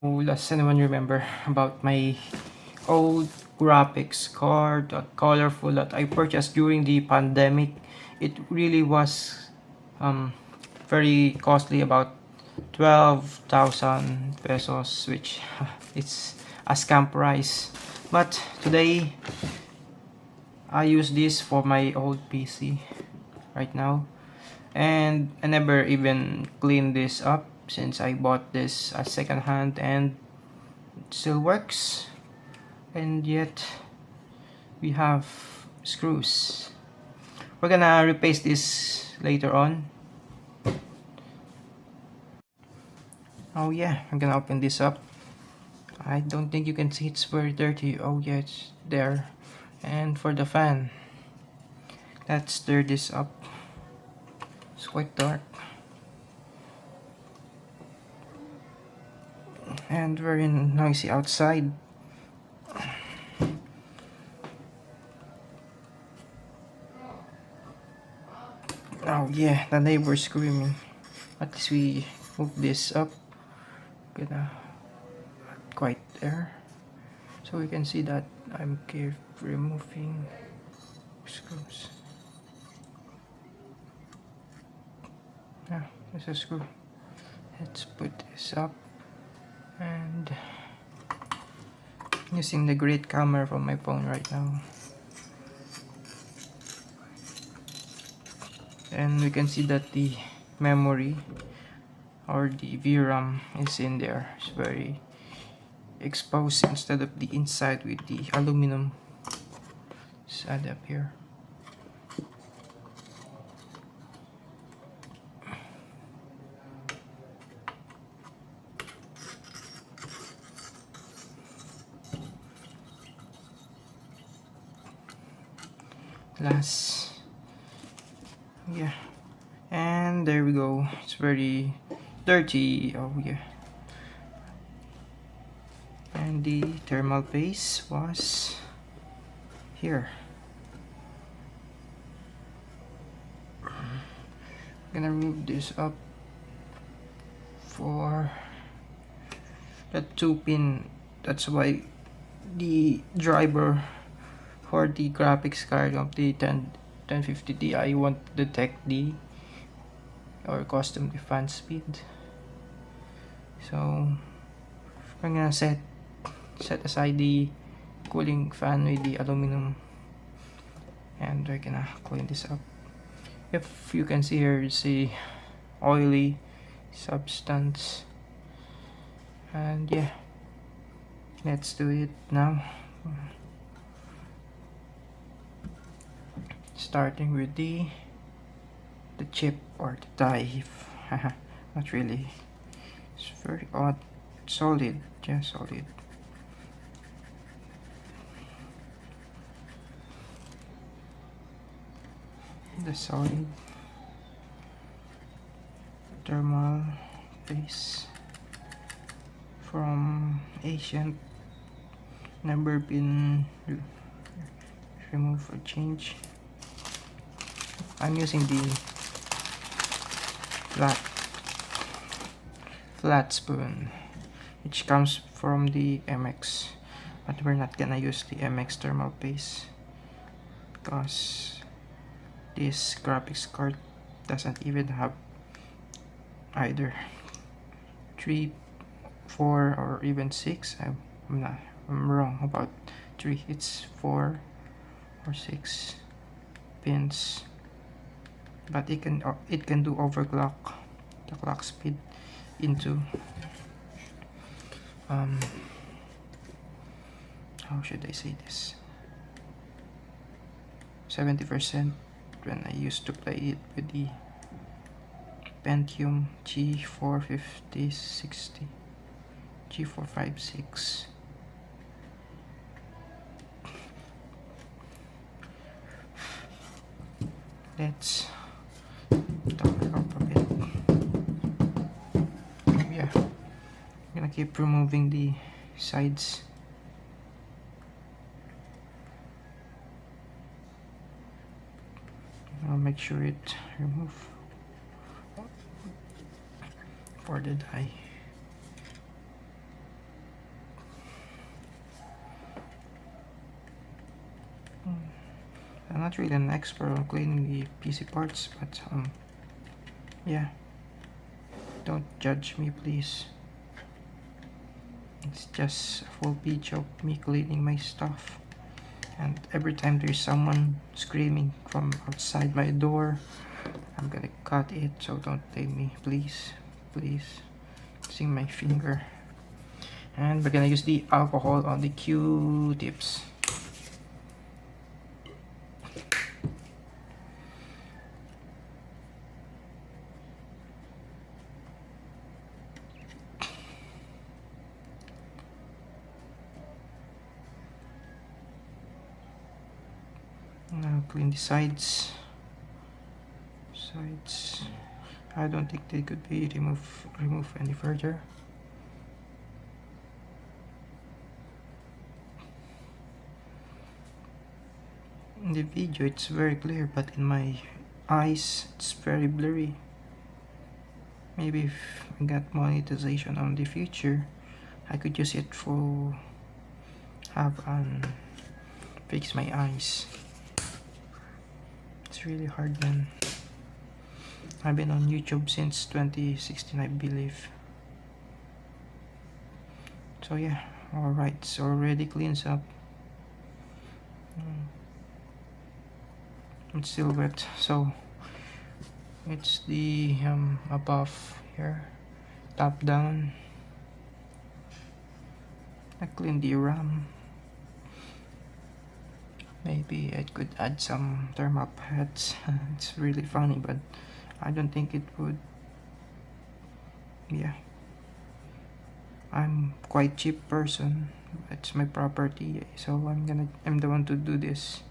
Oh, does anyone remember about my old graphics card, that colorful that I purchased during the pandemic? It really was um, very costly, about 12,000 pesos, which it's a scam price. But today I use this for my old PC right now, and I never even cleaned this up since I bought this as second hand, and it still works. And yet we have screws. We're gonna replace this later on. Oh yeah, I'm gonna open this up. I don't think you can see, it's very dirty. Oh yeah, it's there. And for the fan, let's stir this up. It's quite dark and very noisy outside. Oh yeah, the neighbor's screaming. At least we move this up. Gonna quite there, so we can see that I'm removing screws. Yeah, there's a screw. Let's put this up, and using the great camera from my phone right now, and we can see that the memory or the VRAM is in there. It's very exposed instead of the inside with the aluminum side up here. Last, yeah, and there we go. It's very dirty. Oh yeah, and the thermal paste was here. I'm gonna remove this up for the 2-pin. That's why the driver for the graphics card of the 1050 Ti won't detect the or custom the fan speed. So we're gonna set aside the cooling fan with the aluminum, and we're gonna clean this up. If you can see here, it's a oily substance, and yeah, let's do it now. Starting with the chip or the die. Not really. It's very odd. Solid, just solid. The solid thermal paste from Asian, never been removed or changed. I'm using the flat spoon, which comes from the MX, but we're not gonna use the MX thermal paste because this graphics card doesn't even have either 3, 4, or even 6. I'm wrong about 3. It's 4 or 6 pins, but it can do overclock the clock speed into how should I say this, 70% when I used to play it with the Pentium G45060 G456. Let's talk up a bit. Yeah, I'm gonna keep removing the sides. I'll make sure it remove for the die. not really an expert on cleaning the PC parts, but yeah, don't judge me please. It's just a full page of me cleaning my stuff, and every time there's someone screaming from outside my door, I'm gonna cut it, so don't blame me please. Please. Using my finger, and we're gonna use the alcohol on the Q-tips. Now clean the sides. I don't think they could be removed any further. In the video it's very clear, but in my eyes it's very blurry. Maybe if I got monetization on the future, I could use it for fix my eyes. It's really hard, man. I've been on YouTube since 2016, I believe. So yeah, alright, it's already cleans up. It's still wet, so it's the above here, top down. I cleaned the RAM. Maybe I could add some thermal pads. It's really funny, but I don't think it would. Yeah, I'm quite cheap person. It's my property, so I'm the one to do this.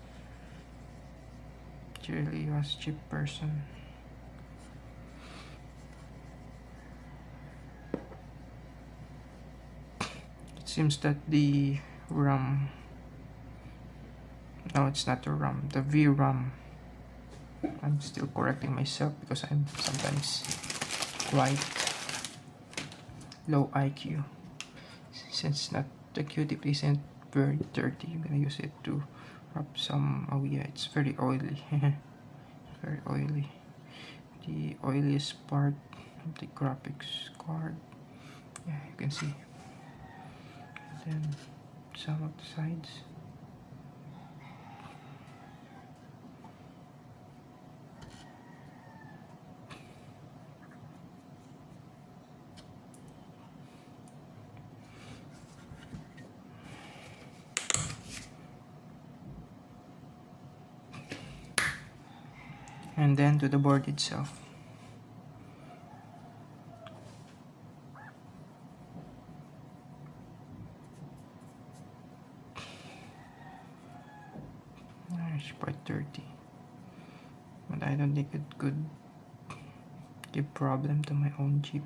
Really was cheap person. It seems that the RAM, no, it's not the RAM, the VRAM. I'm still correcting myself because I'm sometimes quite low IQ. Since not the Q-tip isn't very dirty, I'm gonna use it to rub some. Oh yeah, it's very oily. Very oily. The oiliest part of the graphics card. Yeah, you can see. And then some of the sides. And then to the board itself. It's quite dirty, but I don't think it could give problem to my own GPU.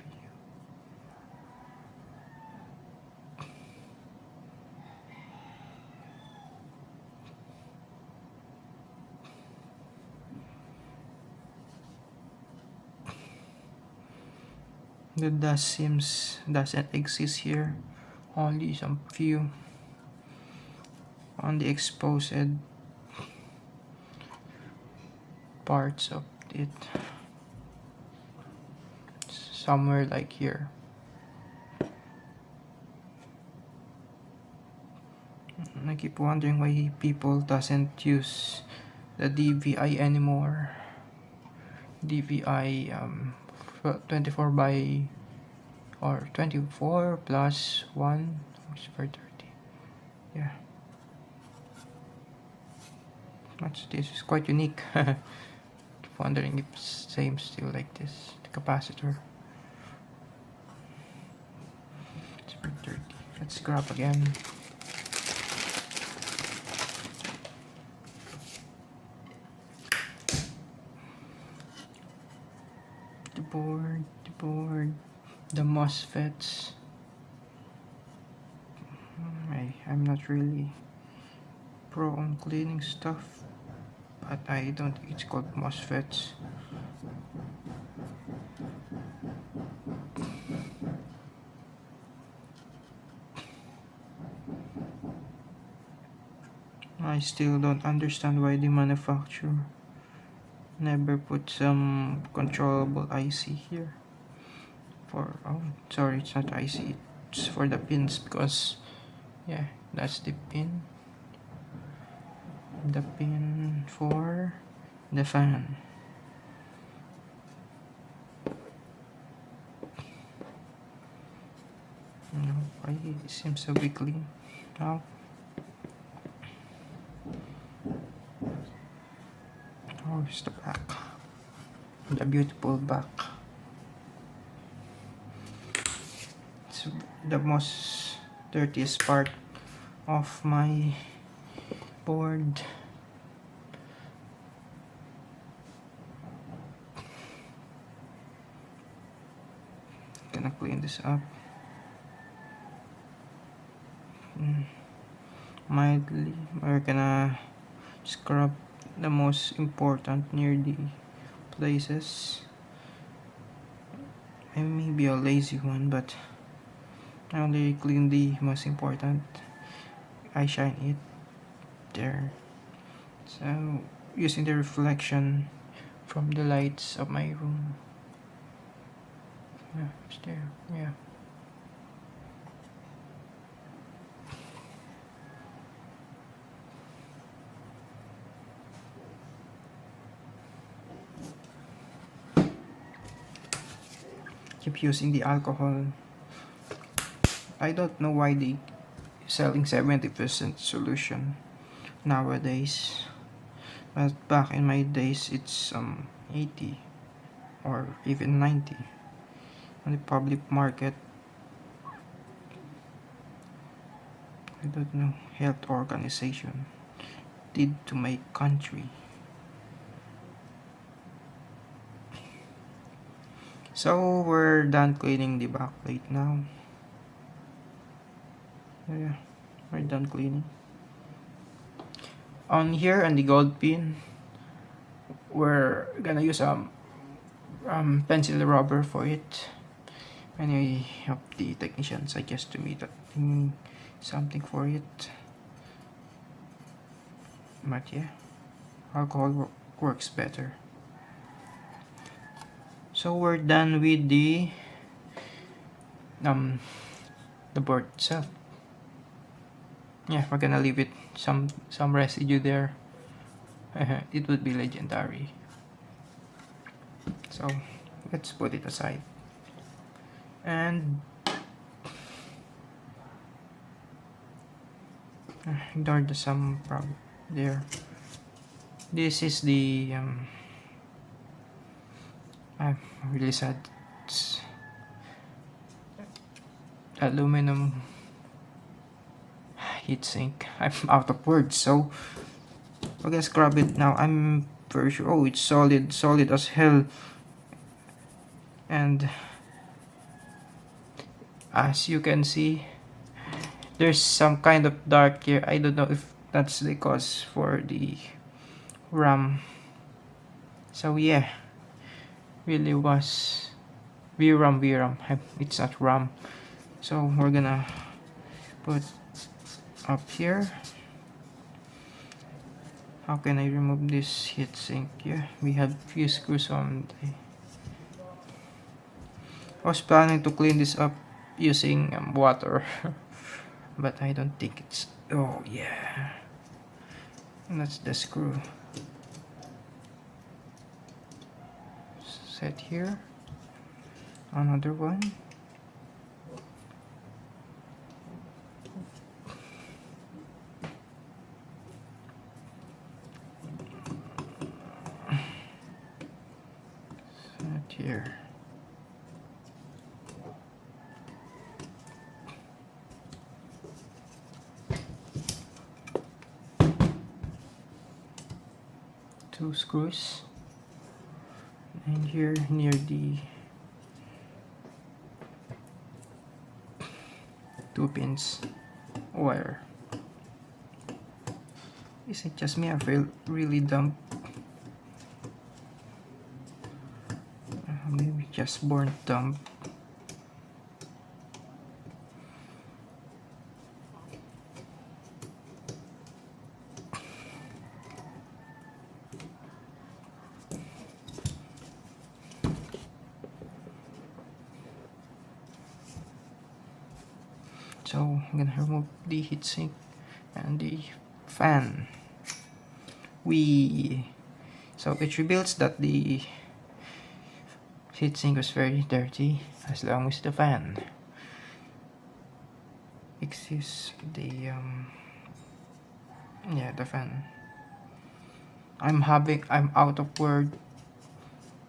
The dust doesn't exist here, only some few on the exposed parts of it, somewhere like here. I keep wondering why people doesn't use the DVI anymore. DVI 24 by or 24 plus 1 is for 30. Yeah, this is quite unique. Wondering if same still like this. The capacitor, it's for 30. Let's grab again. The board, the MOSFETs. I'm not really pro on cleaning stuff, but I don't think it's called MOSFETs. I still don't understand why the manufacturer never put some controllable IC here. For, oh, sorry, it's not IC, it's for the pins, because yeah, that's the pin for the fan. No, why it seems so weakly now. Oh, it's the back, the beautiful back. It's the most dirtiest part of my board. Gonna clean this up mildly. We're gonna scrub the most important near the places. I may be a lazy one, but I only clean the most important. I shine it there. So using the reflection from the lights of my room. Yeah, it's there. Yeah. Keep using the alcohol. I don't know why they selling 70% solution nowadays, but back in my days it's 80 or even 90 on the public market. I don't know, health organization did to my country. So we're done cleaning the backplate now. Yeah, we're done cleaning. On here on the gold pin, we're gonna use pencil rubber for it. Any of the technicians suggest to me that something for it, but yeah, alcohol works better. So we're done with the board itself. Yeah, we're gonna leave it some residue there. It would be legendary. So let's put it aside. And there's some problem there. This is the I'm really sad. It's aluminum heatsink. I'm out of words, so we're gonna scrub it now. I'm very sure. Oh, it's solid as hell. And as you can see, there's some kind of dark here. I don't know if that's the cause for the RAM. So yeah, really was VRAM. It's not RAM. So we're gonna put up here. How can I remove this heatsink? Yeah, we have few screws on. I was planning to clean this up using water, but I don't think it's. Oh yeah, and that's the screw. Set here. Another one. Set here. Two screws. And here near the 2 pins wire. Is it just me? I feel really dumb. Maybe just born dumb. So I'm gonna remove the heatsink and the fan. So it reveals that the heatsink was very dirty, as long as the fan exists. The fan. I'm out of word.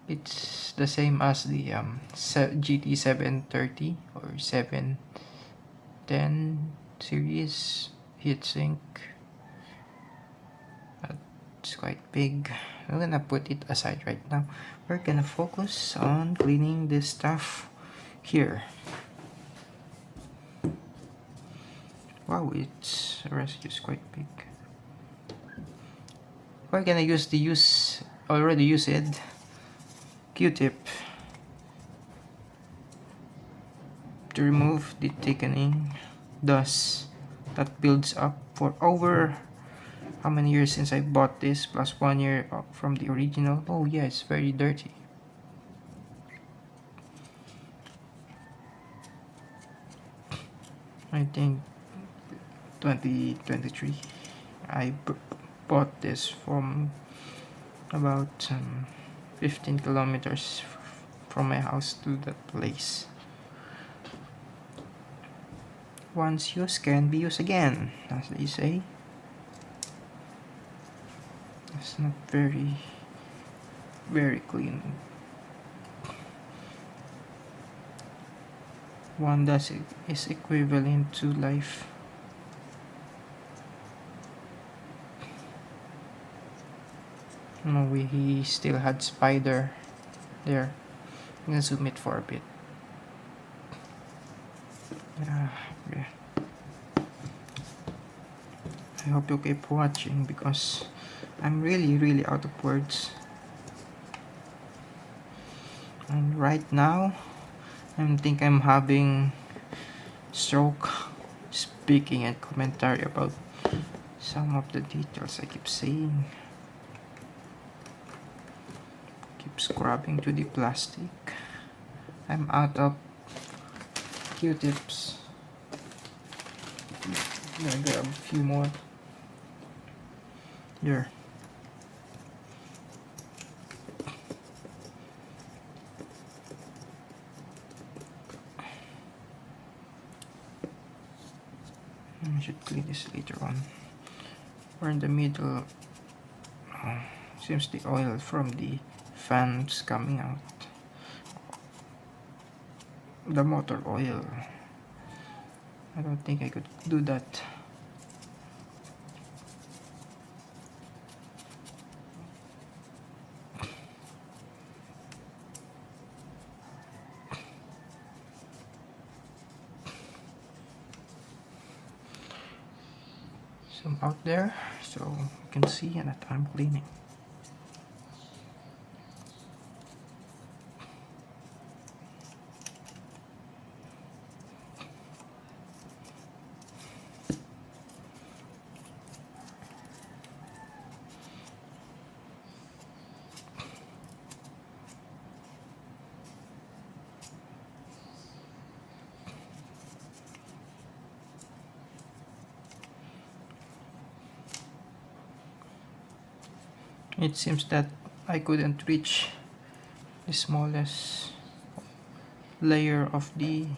It's the same as the GT730 or 710 series heatsink. It's quite big. I'm gonna put it aside right now. We're gonna focus on cleaning this stuff here. Wow, its residue is quite big. We're gonna use the already used Q-tip to remove the thickening dust that builds up for over how many years since I bought this, plus 1 year from the original. Oh yeah, it's very dirty. I think 2023 I bought this from about 15 kilometers from my house to that place. Once used can be used again, as they say. It's not very clean. One dust is equivalent to life. No, he still had spider there. I'm gonna zoom it for a bit. Yeah. I hope you keep watching because I'm really out of words. And right now, I think I'm having stroke speaking and commentary about some of the details I keep saying. Keep scrubbing to the plastic. I'm out of Q-tips. I'm gonna grab a few more. There. I should clean this later on. We're in the middle. Seems the oil from the fans coming out. The motor oil. I don't think I could do that. Some out there so you can see that I'm cleaning. It seems that I couldn't reach the smallest layer of the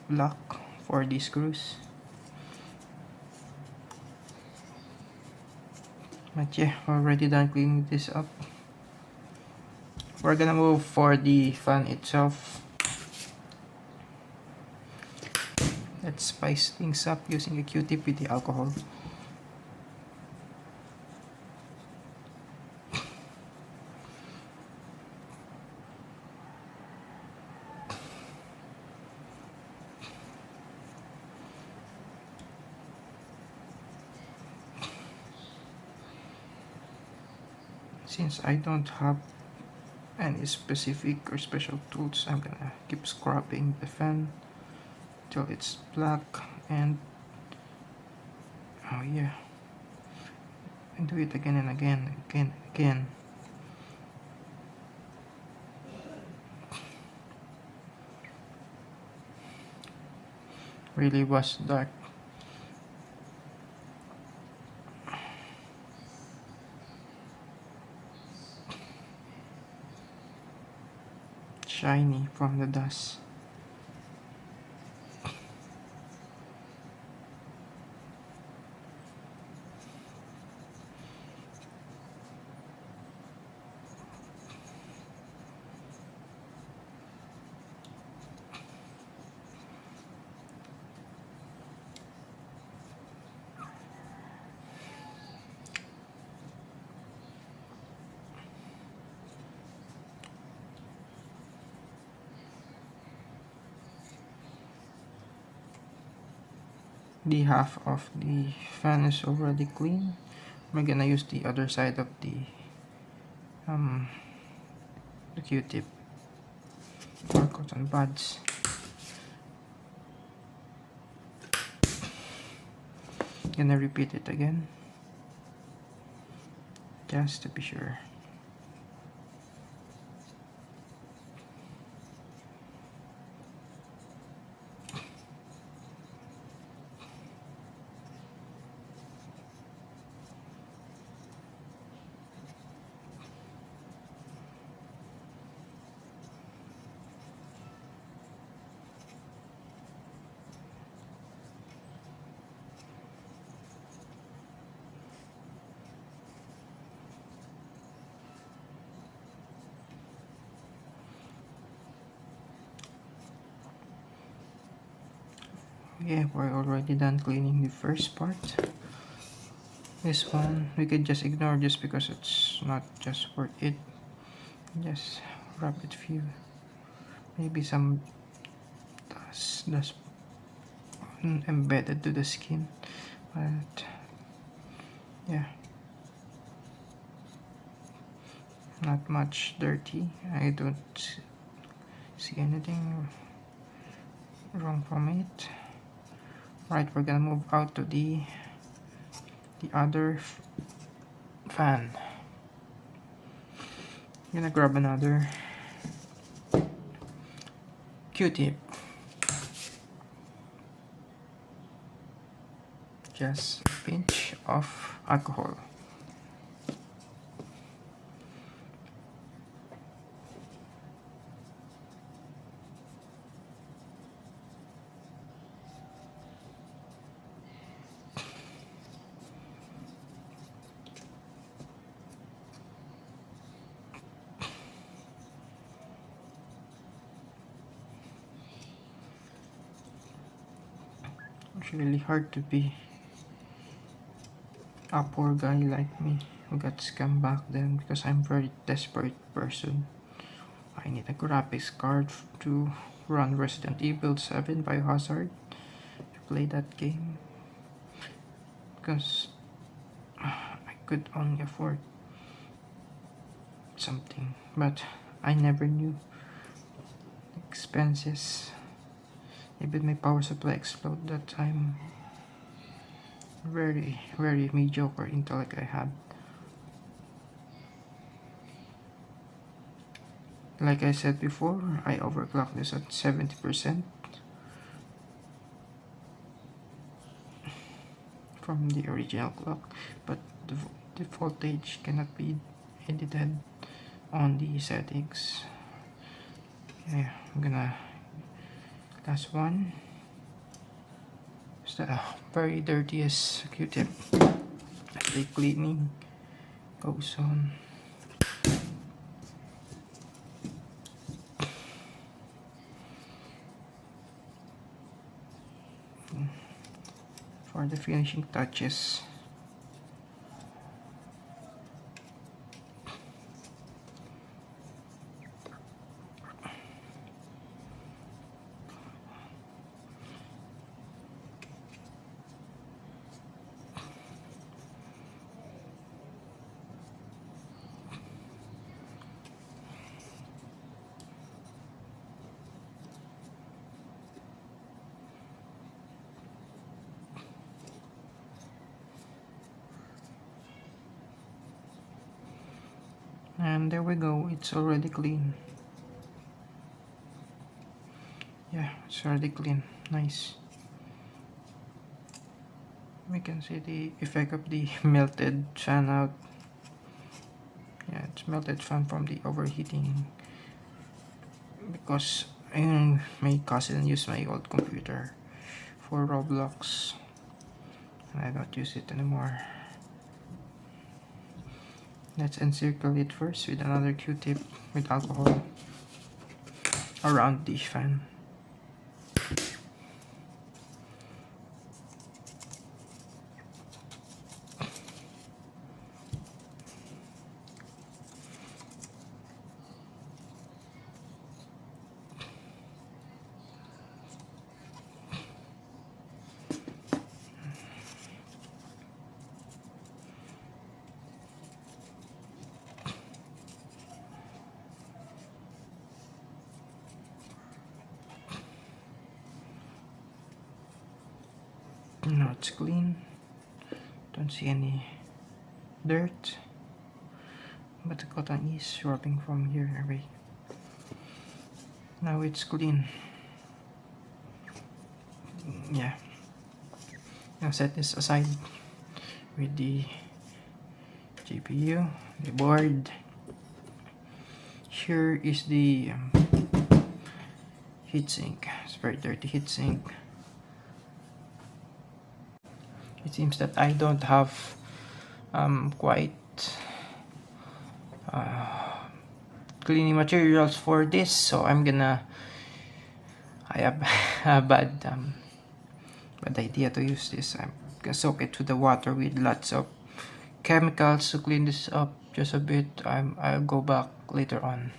lock for the screws. But yeah, we're already done cleaning this up. We're gonna move for the fan itself. Let's spice things up using a Q-tip with the alcohol. Since I don't have any specific or special tools, I'm gonna keep scrubbing the fan till it's black and oh yeah, and do it again and again. really was dark. Shiny from the dust. The half of the fan is already clean. We're gonna use the other side of the Q-tip or cotton buds. Gonna repeat it again just to be sure. Yeah, we're already done cleaning the first part. This one we could just ignore just because it's not just worth it. Just wrap it few, maybe some dust embedded to the skin, but yeah, not much dirty. I don't see anything wrong from it. Right, we're gonna move out to the other fan. I'm gonna grab another Q-tip. Just a pinch of alcohol. It's really hard to be a poor guy like me who got scammed back then because I'm a very desperate person. I need a graphics card to run Resident Evil 7 Biohazard, to play that game, because I could only afford something, but I never knew expenses. Even my power supply exploded that time. Very, very mediocre intellect I had. Like I said before, I overclocked this at 70% from the original clock, but the voltage cannot be edited on the settings. Yeah, I'm gonna last one. It's the very dirtiest Q-tip. As the cleaning goes on. For the finishing touches. And there we go, it's already clean. Yeah, it's already clean. Nice. We can see the effect of the melted fan out. Yeah, it's melted fan from the overheating, because my cousin used my old computer for Roblox and I don't use it anymore. Let's encircle it first with another Q-tip with alcohol around the fan. Now it's clean. Don't see any dirt, but the cotton is rubbing from here away. Now it's clean. Yeah. Now set this aside with the GPU, the board. Here is the heatsink. It's very dirty heatsink. It seems that I don't have quite cleaning materials for this, so I have a bad idea to use this. I'm gonna soak it to the water with lots of chemicals to clean this up just a bit. I'll go back later on.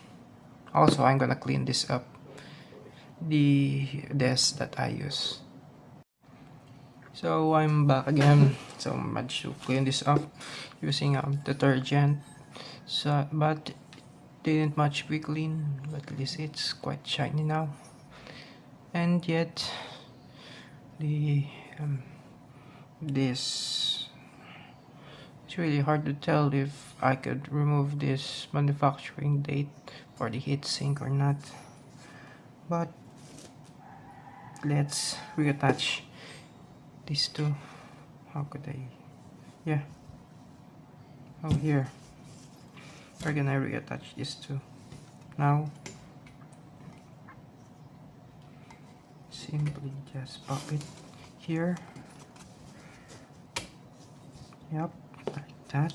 Also, I'm gonna clean this up, the desk that I use. So I'm back again. So much to clean this up using detergent. So, but didn't much be clean. But at least it's quite shiny now. And yet, this, it's really hard to tell if I could remove this manufacturing date for the heatsink or not. But let's reattach these two. How could I? Yeah. Oh, here. Where can I reattach these two? Now, simply just pop it here. Yep, like that.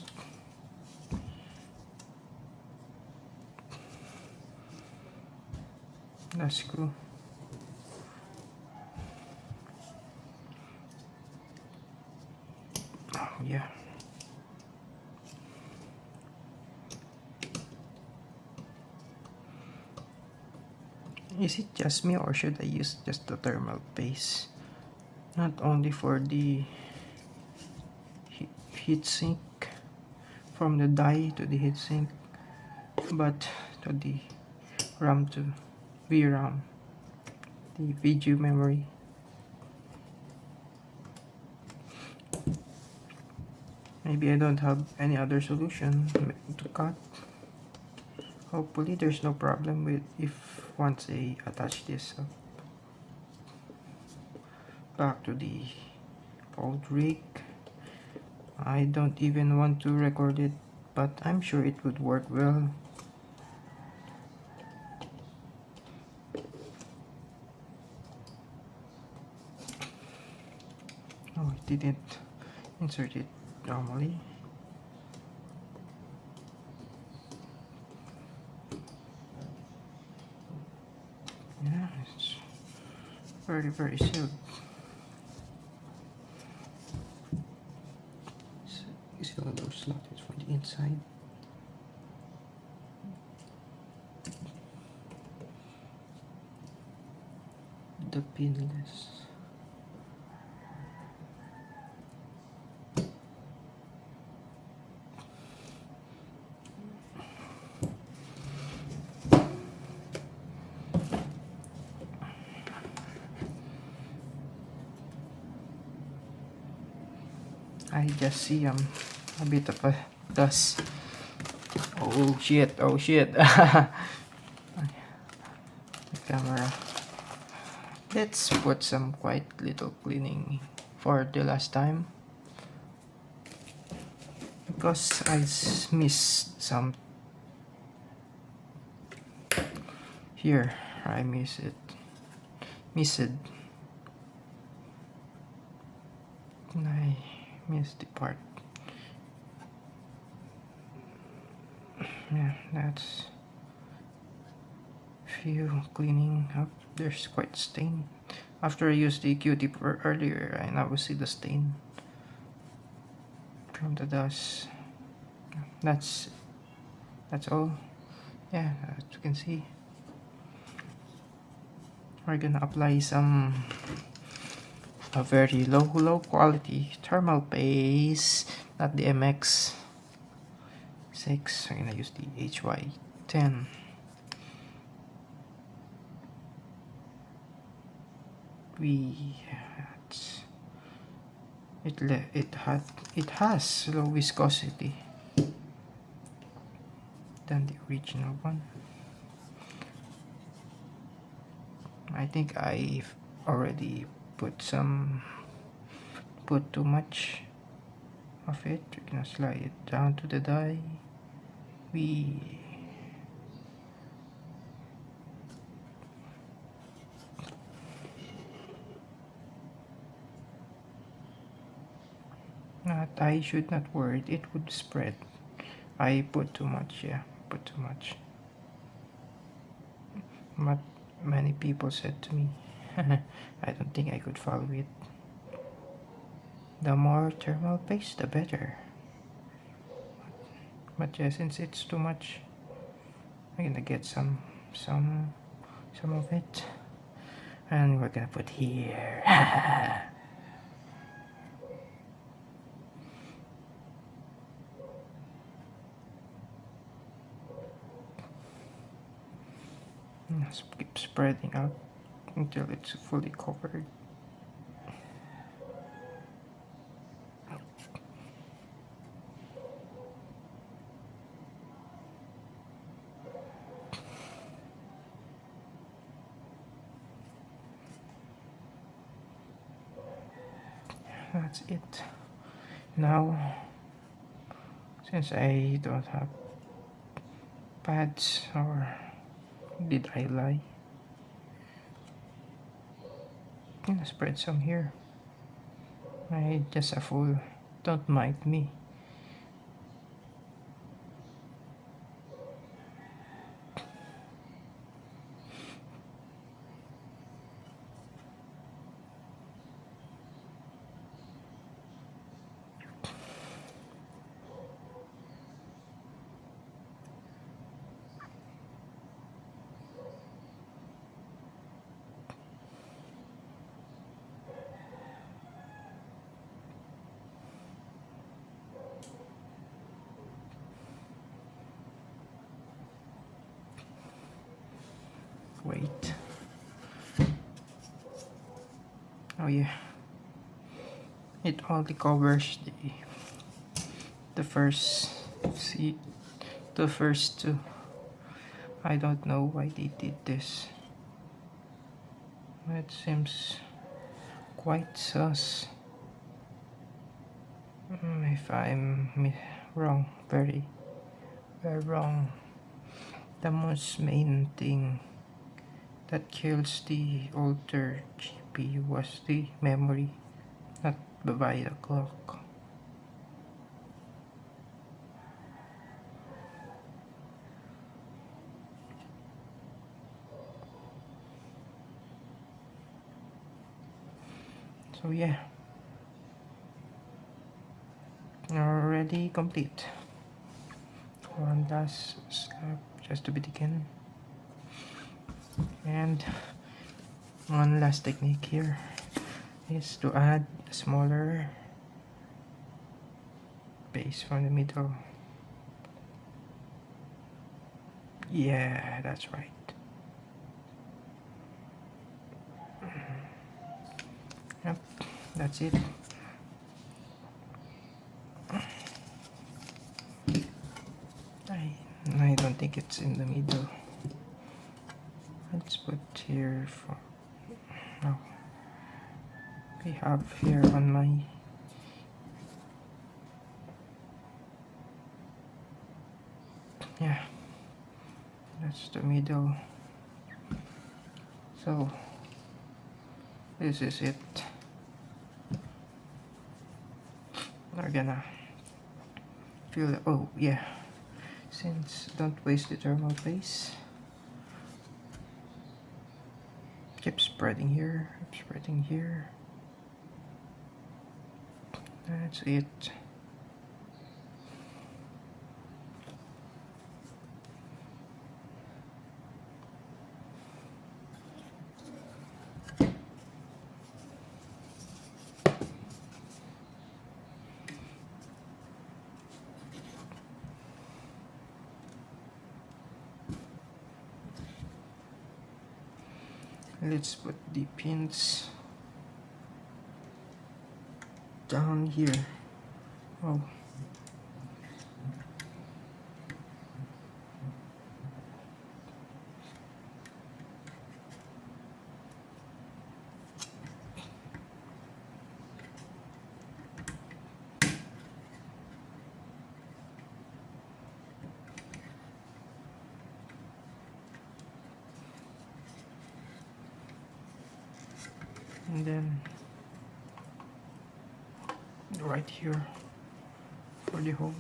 The screw. Oh, yeah. Is it just me, or should I use just the thermal paste? Not only for the heatsink, from the die to the heatsink, but to the RAM to VRAM, the video memory. Maybe I don't have any other solution to cut. Hopefully there's no problem with if once I attach this up. Back to the old rig. I don't even want to record it, but I'm sure it would work well. Oh, I didn't insert it normally. Yeah, it's very sealed. You see all those slots from the inside. The pinless. I just see a bit of a dust. Oh shit, oh shit. The camera. Let's put some quite little cleaning for the last time. because I missed some here. I missed it. I missed the part. Yeah, that's few cleaning up. There's quite stain. After I used the Q-tip earlier, I now see the stain from the dust. That's all. Yeah, as you can see, we're gonna apply a very low quality thermal paste, not the MX6. I'm gonna use the HY10. It has low viscosity than the original one. I think I've already put too much of it. We're gonna slide it down to the die. I should not worry, it would spread. I put too much, yeah, put too much. But many people said to me, I don't think I could follow it. The more thermal paste, the better. But yeah, since it's too much, I'm gonna get some of it, and we're gonna put here. Keep spreading out until it's fully covered. That's it. Now, since I don't have pads, or did I lie? I'm gonna spread some here. I just a fool. Don't mind me. Wait. Oh yeah. It only covers the first seat, the first two. I don't know why they did this. It seems quite sus. If I'm wrong, very wrong. The most main thing that kills the older GPU was the memory, not by the clock. So yeah, already complete. One last slab just to be taken, and one last technique here is to add a smaller base from the middle. Yeah, that's right. Yep, that's it. I don't think it's in the middle. Let's put here for now. We have here on my Yeah, that's the middle. So this is it. We're gonna fill it. Oh yeah, since don't waste the thermal paste, keep spreading here, keep spreading here. That's it. Let's put the pins down here. Oh. And then right here for the hole.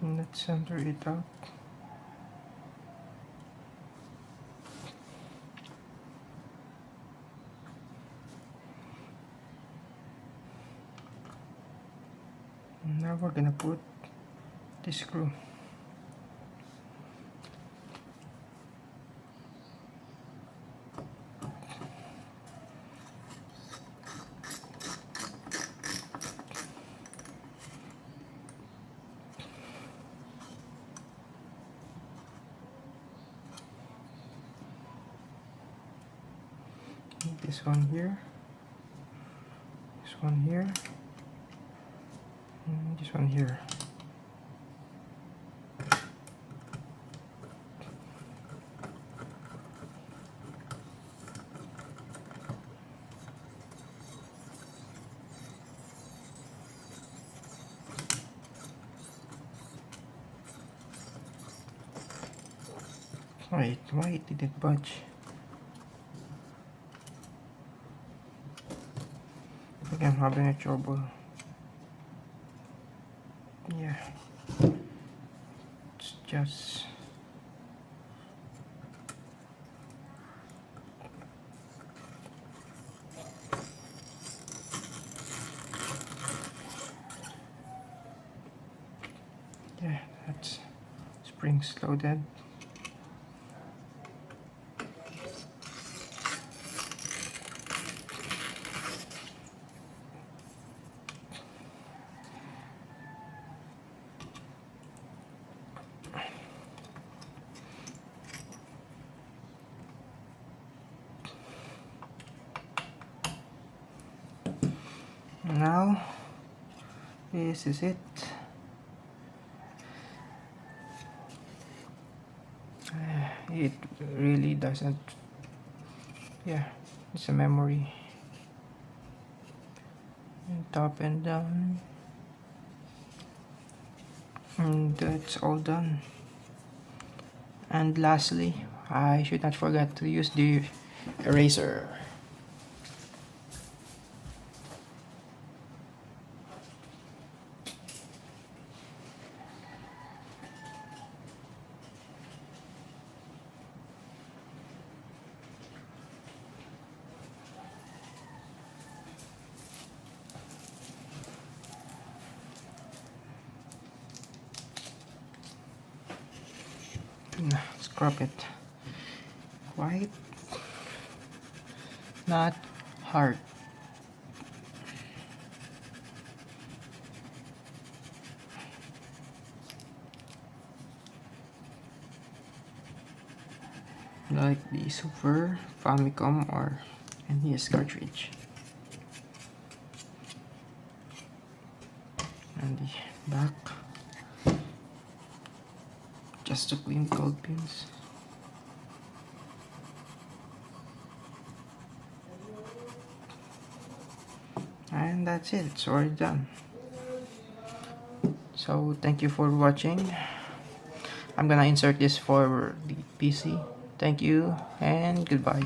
And let's center it out. And now we're gonna put the screw. This one here, this one here, and this one here. Wait, why it didn't budge? I think I'm having a trouble. Yeah, it's just yeah, that's springs loaded. Now this is it. It really doesn't. Yeah, it's a memory. And top and down, and that's all done. And lastly, I should not forget to use the eraser. Scrub it. Quite not hard. Like the Super Famicom or NES cartridge. And the back, just to clean gold pins. And that's it, it's already done. So thank you for watching. I'm gonna insert this for the PC. Thank you and goodbye.